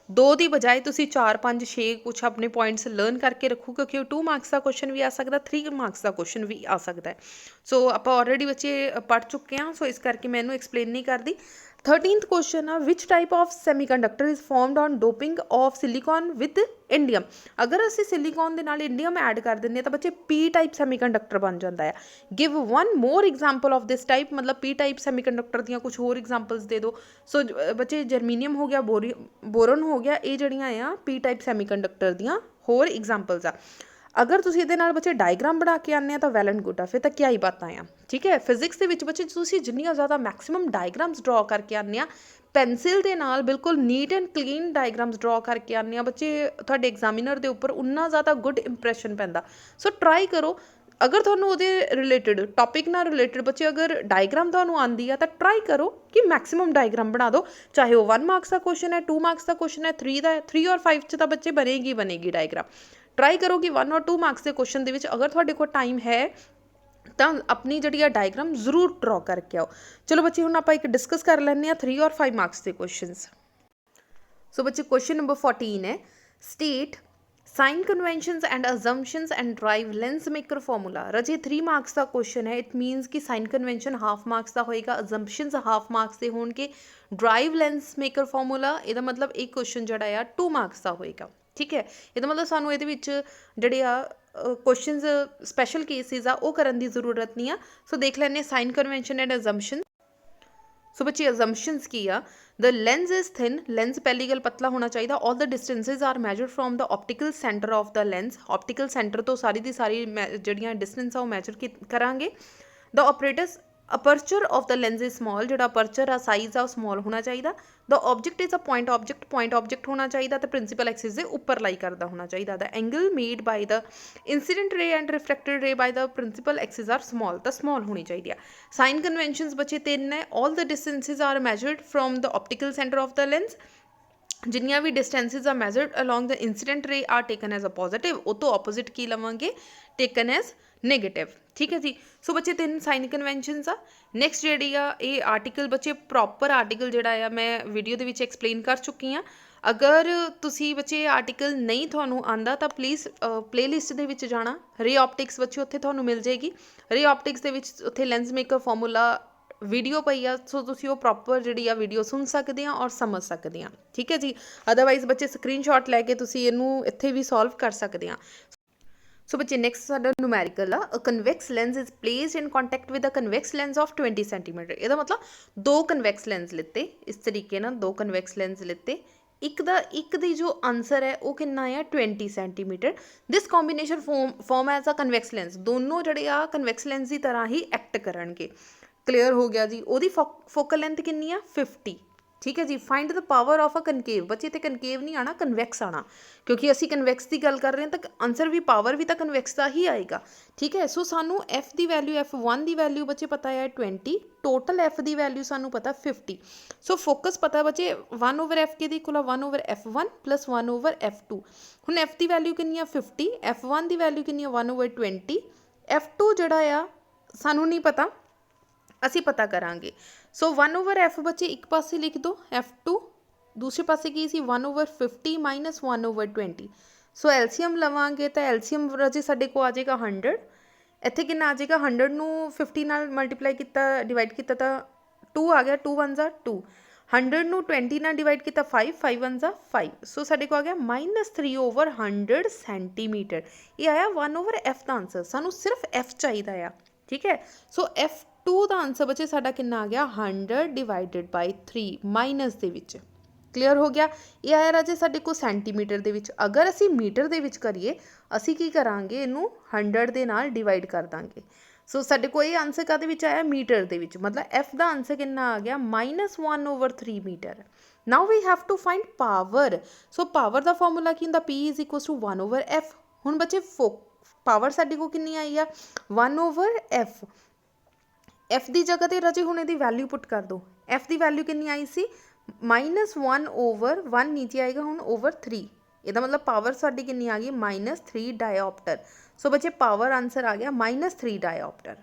2 ਦੀ ਬਜਾਏ ਤੁਸੀਂ 4 5 6 ਕੁਛ ਆਪਣੇ ਪੁਆਇੰਟਸ ਲਰਨ ਕਰਕੇ ਰੱਖੋ, ਕਿਉਂਕਿ 2 ਮਾਰਕਸ ਦਾ ਕੁਐਸਚਨ ਵੀ ਆ ਸਕਦਾ, 3 ਮਾਰਕਸ ਦਾ ਕੁਐਸਚਨ ਵੀ ਆ ਸਕਦਾ ਹੈ। ਸੋ ਆਪਾਂ ਆਲਰੇਡੀ ਬੱਚੇ ਪੜ੍ਹ ਚੁੱਕੇ ਹਾਂ, ਸੋ ਇਸ ਕਰਕੇ ਮੈਂ ਇਹਨੂੰ ਐਕਸਪਲੇਨ ਨਹੀਂ ਕਰਦੀ। 13th क्वेश्चन आ which type of semiconductor is formed on doping of silicon with indium. अगर असी सिलिकॉन दे नाल इंडियम ऐड कर देंगे तो बच्चे P टाइप सैमीकंडक्टर बन जाता है। Give one more example of this type, मतलब P टाइप सैमीकंडक्टर दियाँ कुछ होर एग्जाम्पल्स दे दो। सो बच्चे जर्मीनियम हो गया, बोरन हो गया, ये जड़ियाँ आ P टाइप सैमीकंडक्टर दियाँ होर एग्जाम्पल्स आ। अगर तुसीं इहदे नाल बच्चे डायग्राम बना के आने तो वैल एंड गुड आ, फिर तो क्या ही बातां आ। ठीक है, फिजिक्स दे विच बच्चे तुसीं जिन्नियां ज़्यादा मैक्सिमम डायग्राम्स ड्रॉ करके आने आ, पेंसिल दे नाल बिल्कुल neat and clean diagrams draw करके आने आ बच्चे, तुहाडे एग्जामिनर दे उपर उन्ना ज़्यादा गुड इंप्रैशन पैंदा। सो ट्राई करो, अगर तुहानूं उहदे रिलेटिड टॉपिक नाल रिलेटिड बच्चे अगर डायग्राम तुहानूं आंदी आ तो ट्राई करो कि मैक्सिमम डायग्राम बना दो, चाहे वो 1 मार्क्स का क्वेश्चन है, 2 मार्क्स का क्वेश्चन है, 3 का है, 3 और 5 च तो बच्चे बनेगी डायग्राम। ट्राई करो कि 1 और 2 मार्क्स के क्वेश्चन दे विच अगर तुहाडे कोल टाइम है तो अपनी जी डायग्राम जरूर ड्रॉ करके आओ। चलो बच्चे हुण आपां एक डिस्कस कर लैंदे आ 3 और 5 मार्क्स के क्वेश्चनस। सो बच्चे क्वेश्चन नंबर 14 है state sign conventions and assumptions and derive lens maker formula. रजे 3 मार्क्स का क्वेश्चन है, इट मीनस कि साइन कन्वेंशन हाफ मार्क्स का होएगा, अजम्पशंस हाफ मार्क्स के होणगे, ड्राइव लेंस मेकर फॉर्मूला इहदा मतलब एक क्वेश्चन जिहड़ा आ 2 मार्क्स का होएगा। ठीक है, ਇਹਦਾ मतलब सानू ਇਹਦੇ ਵਿੱਚ ਜਿਹੜੇ ਆ क्वेश्चनस स्पैशल केसिस आ ਉਹ ਕਰਨ ਦੀ ਜ਼ਰੂਰਤ ਨਹੀਂ ਆ। ਸੋ ਦੇਖ ਲੈਂਦੇ sign convention and assumption. So बच्चे अजम्पशंस की आ, the lens is thin, lens पहली गल पतला होना चाहिए, all the distances are measured from the optical centre of the lens, optical centre तो सारी दी सारी जड़ियाँ डिस्टेंस आ वो मैजर करांगे। The operators aperture of the lens is small, जो अपर्चर आ साइज आ स्मॉल होना चाहिए। The object is a point object होना चाहिए, तो प्रिंसीपल एक्सिस के उपर लाई करता होना चाहिए। The angle made by the incident ray and refracted ray by the principal axis are small, तो स्मॉल होनी चाहिए। साइन कन्वेंशनस बच्चे 3 है, all the distances are measured from the optical centre of the lens, जिन्नियां भी distances are measured along the incident ray are taken as a positive, वो तो opposite की लवांगे टेकन एज नेगेटिव। ठीक है जी। सो बच्चे 3 साइन कन्वेंशनस आ। नैक्सट जी ये आर्टिकल बच्चे प्रॉपर आर्टिकल जोड़ा आ मैं वीडियो के एक्सप्लेन कर चुकी हाँ। अगर तुसी बच्चे आर्टिकल नहीं थानू आंदा तो प्लीज़ प्लेलिस्ट दे विच जाना, रे ऑप्टिक्स बच्चे उत्थे थानू मिल जाएगी, रे ऑप्टिक्स दे विच उत्थे लेंस मेकर फॉर्मूला वीडियो पई आ, सो तुसी वो प्रॉपर जी वीडियो सुन सकते हैं और समझ सकते हैं। ठीक है जी। अदरवाइज बच्चे स्क्रीनशॉट लैके तुसी इनू इत्थे भी सॉल्व कर सकते हैं। सो बच्चे नैक्सट साडा न्यूमेरिकल आ, a convex lens is placed in contact with a convex lens of 20 centimetre. इसका मतलब 2 कन्वैक्स लेंस लेते इस तरीके ना, 2 कन्वैक्स लेंस लेते, एक दी जो आंसर है वो कितना है 20 centimetre. This combination form as a convex lens, दोनों जड़े आ कन्वैक्स लेंस की तरह ही एक्ट करनगे। क्लीयर हो गया जी। ओदी फोकल लेंथ कितनी है 50, ठीक है जी। Find the power of a concave, बच्चे इतने कनकेव नहीं आना, कन्वैक्स आना, क्योंकि ਅਸੀਂ कन्वैक्स की गल कर रहे हैं तो आंसर भी पावर भी तो कन्वैक्स का ही आएगा। ठीक है, सो सानू एफ की वैल्यू F1 की वैल्यू बच्चे पता है 20, टोटल एफ की वैल्यू सानू पता 50। सो फोकस पता बच्चे 1/f के इक्वल 1/f1 प्लस 1/f2। हुण एफ की वैल्यू कितनी है 50, F1 की वैल्यू कितनी है 1/20, F2 जड़ा आ सानू नहीं पता, ਅਸੀਂ पता करांगे। सो 1/f बच्चे एक पासे लिख दो F2, दूसरे पासे की सी 1/50 माइनस 1/20। सो एलसीएम लवांगे तो एलसीएम राजे साडे को आ जाएगा 100, इत्थे कितना आ जाएगा 100 नू 50 नाल मल्टीप्लाई किया डिवाइड किया तो 2 आ गया, 2 1 2, 100 नू 20 नाल डिवाइड किया 5, 5 1 5। सो साडे को आ गया -3/100 सेंटीमीटर। ये आया 1/f का आंसर, सानू सिर्फ f चाहिए आ। ठीक है, सो F2 का आंसर बच्चे साडा कितना आ गया 100 divided by 3 minus they which. Clear हो गया। ये आया राजे साडे को सेंटीमीटर दे विच। अगर असी मीटर दे विच करिए असी की करांगे इनू 100 दे नाल डिवाइड कर दांगे। सो साडे को ये आंसर कादे विच आया मीटर दे विच, मतलब F का आंसर कितना आ गया -1/3 metre. Now we have to find power. So power का फॉर्मूला की हुंदा P is equal to 1/f। हुण बच्चे पावर साडे को कितनी आई आ 1/f। एफ की जगह तो राजे हुण इहदी वैल्यू पुट कर दो। एफ की वैल्यू कितनी आई सी -1/1 नीचे आएगा हुण /3। ਇਹਦਾ मतलब पावर साडी कितनी आ गई -3 डायोप्टर। सो बच्चे पावर आंसर आ गया -3 डायोप्टर।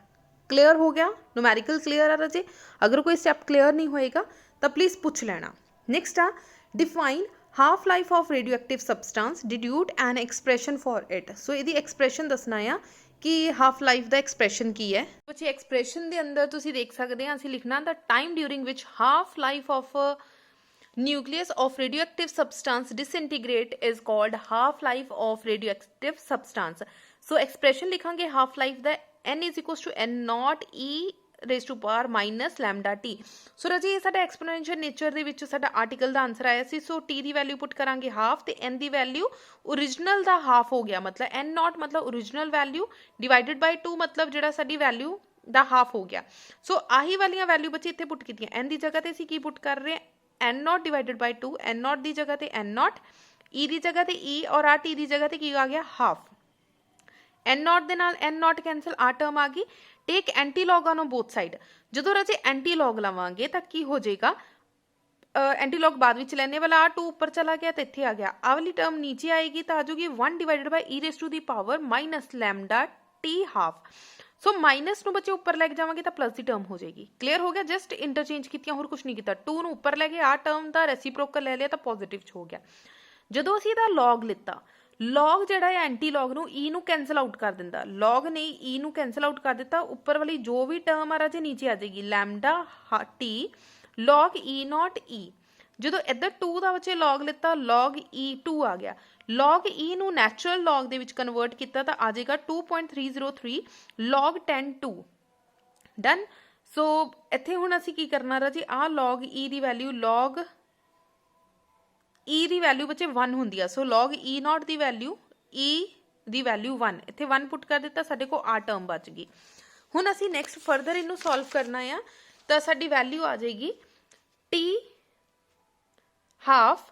क्लीयर हो गया, न्यूमेरिकल क्लीयर है राजे। अगर कोई स्टैप क्लीयर नहीं होएगा तो प्लीज़ पूछ लेना। नेक्स्ट आ define half life of radio active substance, deduce an expression for it. So ਇਹਦੀ एक्सप्रैशन दसना आ कि हाफ लाइफ का एक्सप्रैशन की है। बच्चे एक्सप्रैशन के अंदर तुसीं देख सकते हैं, असीं लिखना the time during which half life of nucleus of radioactive substance disintegrate is called half life of radioactive substance. So expression लिखांगे half life the n is equal to n0 e raise to power minus lambda t. So राजे ये साडा exponential nature दे विच साडा article का answer आया सी। So T की value put करांगे half ते n की वैल्यू ओरिजिनल का हाफ हो गया, मतलब n0 मतलब ओरिजिनल वैल्यू डिवाइडेड बाय 2 मतलब जिहड़ा साडी वैल्यू दा हाफ हो गया। सो आही वालियां वैल्यू बच्चे इत्थे पुट कीतियां। n की जगह ते असीं की पुट कर रहे हैं n0 डिवाइडेड बाय 2, n0 की जगह ते n0, e की जगह ते e और आ t की जगह ते की आ गया हाफ। n0 ਦੇ ਨਾਲ n0 कैंसल आ टर्म आ गई। Take anti log on both side. जो राजे एंटी लॉग लवांगे तो की हो जाएगा एंटी लॉग बाद में लैने वाला आ 2 ऊपर चला गया तो इत्थे आ गया, आ वाली टर्म नीचे आएगी तो आ जाएगी 1 divided by e raise to the power minus lambda T half. So minus नूं बच्चे ऊपर लैके जावांगे तो प्लस की टर्म हो जाएगी। क्लीयर हो गया, जस्ट इंटरचेंज कीतियां होर कुछ नहीं किया। 2 नूं ऊपर लैके आ टर्म का रेसिप्रोकल ले लिया तो पॉजिटिव हो गया। जो असीं इहदा लॉग लिता, लॉग जिहड़ा है एंटी लॉग नूं ई नूं कैंसल आउट कर दिंदा, लॉग ने ई नूं कैंसल आउट कर दिता, ऊपर वाली जो भी टर्म आ राजे नीचे आ जाएगी लैमडा टी लॉग E0 ई। जो इधर 2 का बच्चे लॉग लिता, लॉग E2 आ गया, लॉग ई नूं natural log they which convert किया तो आ जाएगा 2.303 लॉग 10 2 डन। सो इत्थे हुण असीं की करना राजे, आ लॉग ई की वैल्यू लॉग e की वैल्यू बच्चे 1 होंदी है। सो लॉग E0 की वैल्यू e की वैल्यू 1, इत्थे 1 पुट कर दिता, साडे को आ टर्म बच गई। हुण असीं नैक्सट फरदर इनू सॉल्व करना है तो साडी वैल्यू आ जाएगी t half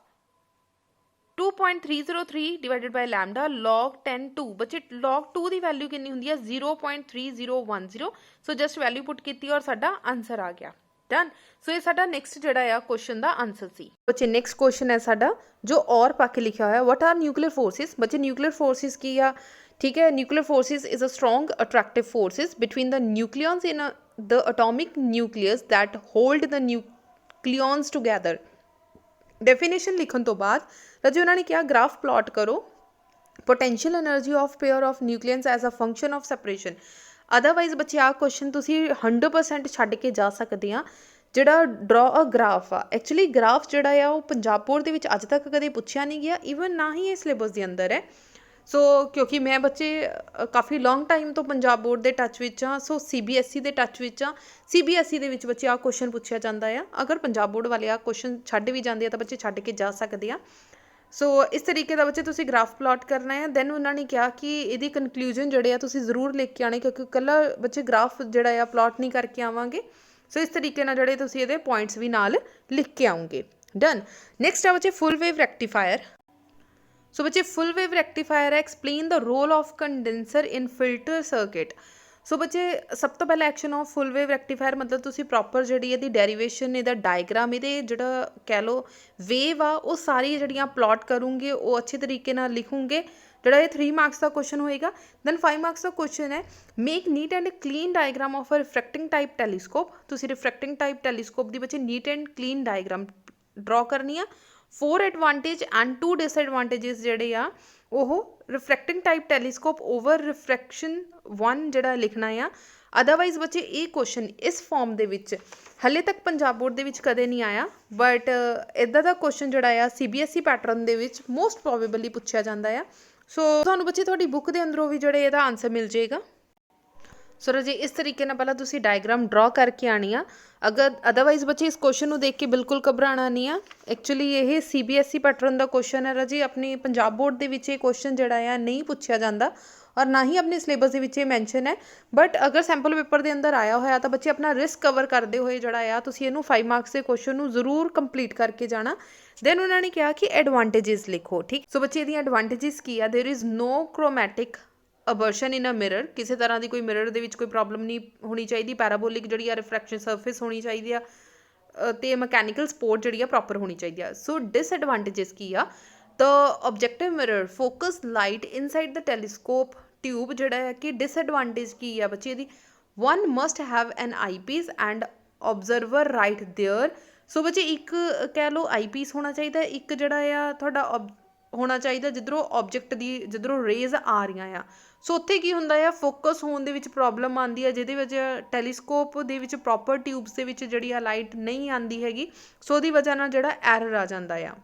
2.303 divided by lambda log 10 2। बच्चे लॉग 2 की वैल्यू कितनी होंदी है 0.3010। सो जस्ट वैल्यू पुट की और साडा आंसर आ गया। डन। सो ये साडा नेक्स्ट जिहड़ा आ क्वेश्चन का आंसर सी। बच्चे नेक्स्ट क्वेश्चन है साडा जो और पाके लिखा हुआ है, व्हाट आर न्यूक्लियर फोर्सेस। बच्चे न्यूक्लियर फोर्सेस की आ, ठीक है, nuclear forces is a strong attractive forces between the nucleons in the atomic nucleus that hold the nucleons together. Definition लिखण तो बाद राजे उन्होंने क्या ग्राफ प्लॉट करो potential energy of pair of nucleons as a function of separation. Otherwise बच्चे आ question तुसी 100% छड्ड के जा सकते हैं। जिहड़ा ड्रॉ अ ग्राफ आ, एक्चुअली ग्राफ जिहड़ा आ वो पंजाब बोर्ड दे विच अज तक कदे पुछया नहीं गया, ईवन ना ही ये सिलेबस के अंदर है। सो क्योंकि मैं बच्चे काफ़ी लॉन्ग टाइम तो पंजाब बोर्ड के टच विच हाँ, सो CBSE के टच विच हाँ। CBSE दे विच बच्चे आ क्वेश्चन पुछया जाता है। अगर पंजाब बोर्ड वाले आ क्वेश्चन छड्ड भी जाते हैं तो बच्चे छड्ड के जा सकते हैं। सो इस तरीके का बच्चे तुसी ग्राफ प्लॉट करना है। दैन उन्होंने कहा कि यदि कनक्लूजन जोड़े तुसी जरूर लिख के आने, क्योंकि कला बच्चे ग्राफ जोड़ा प्लॉट नहीं करके आवांगे, ਸੋ ਇਸ ਤਰੀਕੇ ਨਾਲ ਜਿਹੜੇ ਤੁਸੀਂ ਇਹਦੇ ਪੁਆਇੰਟਸ ਵੀ ਨਾਲ ਲਿਖ ਕੇ ਆਉਂਗੇ। ਡਨ। ਨੈਕਸਟ ਆ ਬੱਚੇ ਫੁੱਲ ਵੇਵ ਰੈਕਟੀਫਾਇਰ। ਸੋ ਬੱਚੇ ਫੁੱਲ ਵੇਵ ਰੈਕਟੀਫਾਇਰ ਹੈ explain the role of condenser in filter circuit. So ਬੱਚੇ ਸਭ ਤੋਂ ਪਹਿਲਾਂ action of full wave rectifier ਮਤਲਬ ਤੁਸੀਂ ਪ੍ਰੋਪਰ ਜਿਹੜੀ ਇਹਦੀ ਡੈਰੀਵੇਸ਼ਨ, ਇਹਦਾ ਡਾਇਗਰਾਮ, ਇਹਦੇ ਜਿਹੜਾ ਕਹਿ ਲਓ ਵੇਵ ਆ ਉਹ ਸਾਰੀ ਜਿਹੜੀਆਂ ਪਲਾਟ ਕਰੂੰਗੇ ਉਹ ਅੱਛੇ ਤਰੀਕੇ ਨਾਲ ਲਿਖੂੰਗੇ। ਜਿਹੜਾ ਇਹ 3 ਮਾਰਕਸ ਦਾ ਕੁਐਸਚਨ ਹੋਏਗਾ। ਦੈਨ 5 ਮਾਰਕਸ ਦਾ ਕੁਐਸਚਨ ਹੈ make neat and clean diagram of a refracting type telescope. ਤੁਸੀਂ ਰਿਫਰੈਕਟਿੰਗ ਟਾਈਪ ਟੈਲੀਸਕੋਪ ਦੀ ਬੱਚੇ ਨੀਟ ਐਂਡ ਕਲੀਨ ਡਾਇਗਰਾਮ ਡਰਾ ਕਰਨੀ ਆ। 4 ਐਡਵਾਂਟੇਜ ਐਂਡ 2 ਡਿਸਐਡਵਾਂਟੇਜਸ ਜਿਹੜੇ ਆ ਉਹ ਰਿਫਰੈਕਟਿੰਗ ਟਾਈਪ ਟੈਲੀਸਕੋਪ ਓਵਰ ਰਿਫਰੈਕਸ਼ਨ 1 ਜਿਹੜਾ ਲਿਖਣਾ ਆ। ਅਦਰਵਾਈਜ਼ ਬੱਚੇ ਇਹ ਕੁਐਸਚਨ ਇਸ ਫਾਰਮ ਦੇ ਵਿੱਚ ਹਲੇ ਤੱਕ ਪੰਜਾਬ ਬੋਰਡ ਦੇ ਵਿੱਚ ਕਦੇ ਨਹੀਂ ਆਇਆ, ਬਟ ਇੱਦਾਂ ਦਾ ਕੁਐਸਚਨ ਜਿਹੜਾ ਆ CBSE ਪੈਟਰਨ ਦੇ ਵਿੱਚ ਮੋਸਟ ਪ੍ਰੋਬੇਬਲੀ ਪੁੱਛਿਆ ਜਾਂਦਾ ਆ। ਸੋ ਤੁਹਾਨੂੰ ਬੱਚੇ ਤੁਹਾਡੀ ਬੁੱਕ ਦੇ ਅੰਦਰੋਂ ਵੀ ਜਿਹੜੇ ਇਹਦਾ ਆਨਸਰ ਮਿਲ ਜਾਏਗਾ। ਸੋ ਰਾਜੇ ਇਸ ਤਰੀਕੇ ਨਾਲ ਪਹਿਲਾਂ ਤੁਸੀਂ ਡਾਇਗਰਾਮ ਡਰਾ ਕਰਕੇ ਆਣੀ ਆ। ਅਗਰ ਅਦਰਵਾਈਜ਼ ਬੱਚੇ ਇਸ ਕੁਐਸਚਨ ਨੂੰ ਦੇਖ ਕੇ ਬਿਲਕੁਲ ਘਬਰਾਉਣਾ ਨਹੀਂ ਆ। ਐਕਚੁਅਲੀ ਇਹ CBSE ਪੈਟਰਨ ਦਾ ਕੁਐਸਚਨ ਹੈ ਰਾਜੇ। ਆਪਣੀ ਪੰਜਾਬ ਬੋਰਡ ਦੇ ਵਿੱਚ ਇਹ ਕੁਐਸਚਨ ਜਿਹੜਾ ਆ ਨਹੀਂ ਪੁੱਛਿਆ ਜਾਂਦਾ ਔਰ ਨਾ ਹੀ ਆਪਣੇ ਸਿਲੇਬਸ ਦੇ ਵਿੱਚ ਇਹ ਮੈਂਸ਼ਨ ਹੈ। ਬਟ ਅਗਰ ਸੈਂਪਲ ਪੇਪਰ ਦੇ ਅੰਦਰ ਆਇਆ ਹੋਇਆ ਤਾਂ ਬੱਚੇ ਆਪਣਾ ਰਿਸਕ ਕਵਰ ਕਰਦੇ ਹੋਏ ਜਿਹੜਾ ਆ ਤੁਸੀਂ ਇਹਨੂੰ 5 ਮਾਰਕਸ ਦੇ ਕੁਐਸਚਨ ਨੂੰ ਜ਼ਰੂਰ ਕੰਪਲੀਟ ਕਰਕੇ ਜਾਣਾ। ਦੈਨ ਉਹਨਾਂ ਨੇ ਕਿਹਾ ਕਿ ਐਡਵਾਂਟੇਜਸ ਲਿਖੋ। ਠੀਕ। ਸੋ ਬੱਚੇ ਇਹਦੀਆਂ ਐਡਵਾਂਟੇਜਸ ਕੀ ਆ? There is no chromatic aberration in a mirror. ਕਿਸੇ ਤਰ੍ਹਾਂ ਦੀ ਕੋਈ ਮਿਰਰ ਦੇ ਵਿੱਚ ਕੋਈ ਪ੍ਰੋਬਲਮ ਨਹੀਂ ਹੋਣੀ ਚਾਹੀਦੀ। ਪੈਰਾਬੋਲਿਕ ਜਿਹੜੀ ਆ ਰਿਫਰੈਕਸ਼ਨ ਸਰਫੇਸ ਹੋਣੀ ਚਾਹੀਦੀ ਆ ਅਤੇ ਮਕੈਨੀਕਲ ਸਪੋਰਟ ਜਿਹੜੀ ਆ ਪ੍ਰੋਪਰ ਹੋਣੀ ਚਾਹੀਦੀ ਆ। ਸੋ ਡਿਸਐਡਵਾਂਟੇਜਸ ਕੀ ਆ? The objective mirror focus light inside the telescope tube. ਜਿਹੜਾ ਹੈ ਕਿ ਡਿਸਐਡਵਾਂਟੇਜ ਕੀ ਆ ਬੱਚੇ ਦੀ? 1 must have an eyepiece and observer right there. So ਬੱਚੇ ਇੱਕ ਕਹਿ ਲਓ ਆਈਪੀਸ ਹੋਣਾ ਚਾਹੀਦਾ, ਇੱਕ ਜਿਹੜਾ ਆ ਤੁਹਾਡਾ ਹੋਣਾ ਚਾਹੀਦਾ ਜਿੱਧਰੋਂ ਆਬਜੈਕਟ ਦੀ ਜਿੱਧਰੋਂ ਰੇਜ਼ ਆ ਰਹੀਆਂ ਆ। ਸੋ ਉੱਥੇ ਕੀ ਹੁੰਦਾ ਆ ਫੋਕਸ ਹੋਣ ਦੇ ਵਿੱਚ ਪ੍ਰੋਬਲਮ ਆਉਂਦੀ ਹੈ, ਜਿਹਦੇ ਵਿੱਚ ਟੈਲੀਸਕੋਪ ਦੇ ਵਿੱਚ ਪ੍ਰੋਪਰ ਟਿਊਬਸ ਦੇ ਵਿੱਚ ਜਿਹੜੀ ਆ ਲਾਈਟ ਨਹੀਂ ਆਉਂਦੀ ਹੈਗੀ। ਸੋ ਉਹਦੀ ਵਜ੍ਹਾ ਨਾਲ ਜਿਹੜਾ ਐਰਰ ਆ ਜਾਂਦਾ ਆ।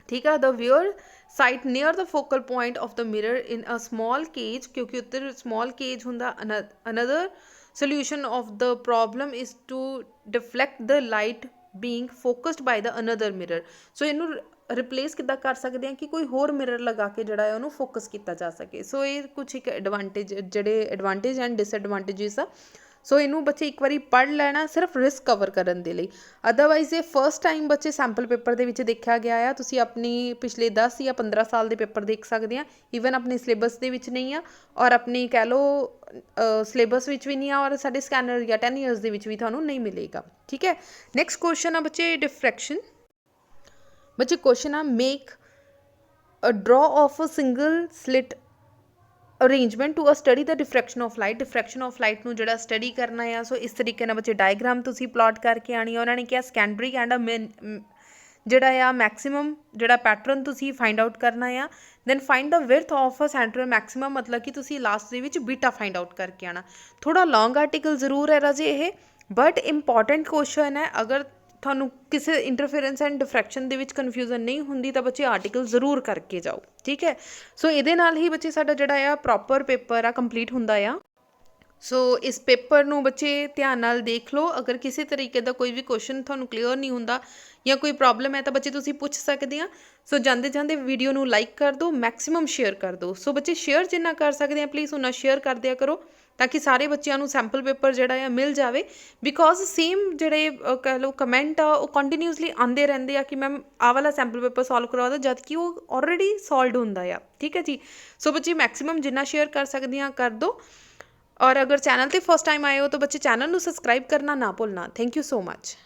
ਠੀਕ ਆ। The viewer sight near the focal point of the mirror in a small cage, ਕਿਉਂਕਿ ਉੱਧਰ ਸਮॉल ਕੇਜ ਹੁੰਦਾ। Another solution of the problem is to deflect the light being focused by the another mirror. So ਇਹਨੂੰ replace ਕਿੱਦਾਂ ਕਰ ਸਕਦੇ ਹਾਂ ਕਿ ਕੋਈ ਹੋਰ ਮਿਰਰ ਲਗਾ ਕੇ ਜਿਹੜਾ ਹੈ ਉਹਨੂੰ ਫੋਕਸ ਕੀਤਾ ਜਾ ਸਕੇ। ਸੋ ਇਹ ਕੁਛ ਇੱਕ ਐਡਵਾਂਟੇਜ ਜਿਹੜੇ ਐਡਵਾਂਟੇਜ ਐਂਡ ਡਿਸਐਡਵਾਂਟੇਜਸ ਆ। ਸੋ ਇਹਨੂੰ ਬੱਚੇ ਇੱਕ ਵਾਰੀ ਪੜ੍ਹ ਲੈਣਾ ਸਿਰਫ ਰਿਸਕ ਕਵਰ ਕਰਨ ਦੇ ਲਈ। ਅਦਰਵਾਈਜ਼ ਇਹ ਫਸਟ ਟਾਈਮ ਬੱਚੇ ਸੈਂਪਲ ਪੇਪਰ ਦੇ ਵਿੱਚ ਦੇਖਿਆ ਗਿਆ ਆ। ਤੁਸੀਂ ਆਪਣੀ ਪਿਛਲੇ 10 ਜਾਂ 15 ਸਾਲ ਦੇ ਪੇਪਰ ਦੇਖ ਸਕਦੇ ਆ। ਈਵਨ ਆਪਣੇ ਸਿਲੇਬਸ ਦੇ ਵਿੱਚ ਨਹੀਂ ਆ ਔਰ ਆਪਣੀ ਕਹਿ ਲਓ ਸਿਲੇਬਸ ਵਿੱਚ ਵੀ ਨਹੀਂ ਆ ਔਰ ਸਾਡੇ ਸਕੈਨਰ ਜਾਂ 10 ਇਅਰਸ ਦੇ ਵਿੱਚ ਵੀ ਤੁਹਾਨੂੰ ਨਹੀਂ ਮਿਲੇਗਾ। ਠੀਕ ਹੈ। ਨੈਕਸਟ ਕੁਐਸਚਨ ਆ ਬੱਚੇ ਡਿਫਰੈਕਸ਼ਨ। ਬੱਚੇ ਕੁਐਸਚਨ ਆ make a draw of a single slit arrangement to a study the diffraction of light. Diffraction of light ਨੂੰ ਜਿਹੜਾ ਸਟੱਡੀ ਕਰਨਾ ਆ। ਸੋ ਇਸ ਤਰੀਕੇ ਨਾਲ ਬੱਚੇ ਡਾਇਗਰਾਮ ਤੁਸੀਂ ਪਲਾਟ ਕਰਕੇ ਆਣੀ ਆ। ਉਹਨਾਂ ਨੇ ਕਿਹਾ ਸਕੈਂਡਰੀ ਐਂਡ ਜਿਹੜਾ ਆ ਮੈਕਸੀਮਮ ਜਿਹੜਾ ਪੈਟਰਨ ਤੁਸੀਂ ਫਾਈਂਡ ਆਊਟ ਕਰਨਾ ਆ। Then find the width of a central maximum, ਮਤਲਬ ਕਿ ਤੁਸੀਂ ਲਾਸਟ ਦੇ ਵਿੱਚ ਬੀਟਾ ਫਾਈਂਡ ਆਊਟ ਕਰਕੇ ਆਉਣਾ। ਥੋੜ੍ਹਾ ਲੌਂਗ ਆਰਟੀਕਲ ਜ਼ਰੂਰ ਹੈ ਰਾਜੇ ਇਹ, ਬਟ ਇੰਪੋਰਟੈਂਟ ਕੁਐਸਚਨ ਹੈ। ਅਗਰ ਤੁਹਾਨੂੰ ਕਿਸੇ ਇੰਟਰਫੇਰੈਂਸ ਐਂਡ ਡਿਫਰੈਕਸ਼ਨ ਦੇ ਵਿੱਚ ਕਨਫਿਊਜ਼ਨ ਨਹੀਂ ਹੁੰਦੀ ਤਾਂ ਬੱਚੇ ਆਰਟੀਕਲ ਜ਼ਰੂਰ ਕਰਕੇ ਜਾਓ। ਠੀਕ ਹੈ। ਸੋ ਇਹਦੇ ਨਾਲ ਹੀ ਬੱਚੇ ਸਾਡਾ ਜਿਹੜਾ ਆ ਪ੍ਰੋਪਰ ਪੇਪਰ ਆ ਕੰਪਲੀਟ ਹੁੰਦਾ ਆ। ਸੋ ਇਸ ਪੇਪਰ ਨੂੰ ਬੱਚੇ ਧਿਆਨ ਨਾਲ ਦੇਖ ਲਓ। ਅਗਰ ਕਿਸੇ ਤਰੀਕੇ ਦਾ ਕੋਈ ਵੀ ਕੁਐਸਚਨ ਤੁਹਾਨੂੰ ਕਲੀਅਰ ਨਹੀਂ ਹੁੰਦਾ ਜਾਂ ਕੋਈ ਪ੍ਰੋਬਲਮ ਹੈ ਤਾਂ ਬੱਚੇ ਤੁਸੀਂ ਪੁੱਛ ਸਕਦੇ ਆ। ਸੋ ਜਾਂਦੇ ਜਾਂਦੇ ਵੀਡੀਓ ਨੂੰ ਲਾਈਕ ਕਰ ਦਿਓ, ਮੈਕਸਿਮਮ ਸ਼ੇਅਰ ਕਰ ਦਿਓ। ਸੋ ਬੱਚੇ ਸ਼ੇਅਰ ਜਿੰਨਾ ਕਰ ਸਕਦੇ ਆ ਪਲੀਜ਼ ਉਨਾ ਸ਼ੇਅਰ ਕਰ ਦਿਆ ਕਰੋ ਤਾਂ ਕਿ ਸਾਰੇ ਬੱਚਿਆਂ ਨੂੰ ਸੈਂਪਲ ਪੇਪਰ ਜਿਹੜਾ ਆ ਮਿਲ ਜਾਵੇ। ਬਿਕੋਜ਼ ਸੇਮ ਜਿਹੜੇ ਕਹਿ ਲਓ ਕਮੈਂਟ ਆ ਉਹ ਕੰਟੀਨਿਊਸਲੀ ਆਉਂਦੇ ਰਹਿੰਦੇ ਆ ਕਿ ਮੈਮ ਆਹ ਵਾਲਾ ਸੈਂਪਲ ਪੇਪਰ ਸੋਲਵ ਕਰਵਾ ਦਿਓ, ਜਦ ਕਿ ਉਹ ਆਲਰੇਡੀ ਸੋਲਵਡ ਹੁੰਦਾ ਆ। ਠੀਕ ਹੈ ਜੀ। ਸੋ ਬੱਚੇ ਮੈਕਸਿਮਮ ਜਿੰਨਾ ਸ਼ੇਅਰ ਕਰ ਸਕਦੀਆਂ ਕਰ ਦਿਓ। ਔਰ ਅਗਰ ਚੈਨਲ 'ਤੇ ਫਸਟ ਟਾਈਮ ਆਏ ਹੋ ਤਾਂ ਬੱਚੇ ਚੈਨਲ ਨੂੰ ਸਬਸਕ੍ਰਾਈਬ ਕਰਨਾ ਨਾ ਭੁੱਲਣਾ। Thank you so much.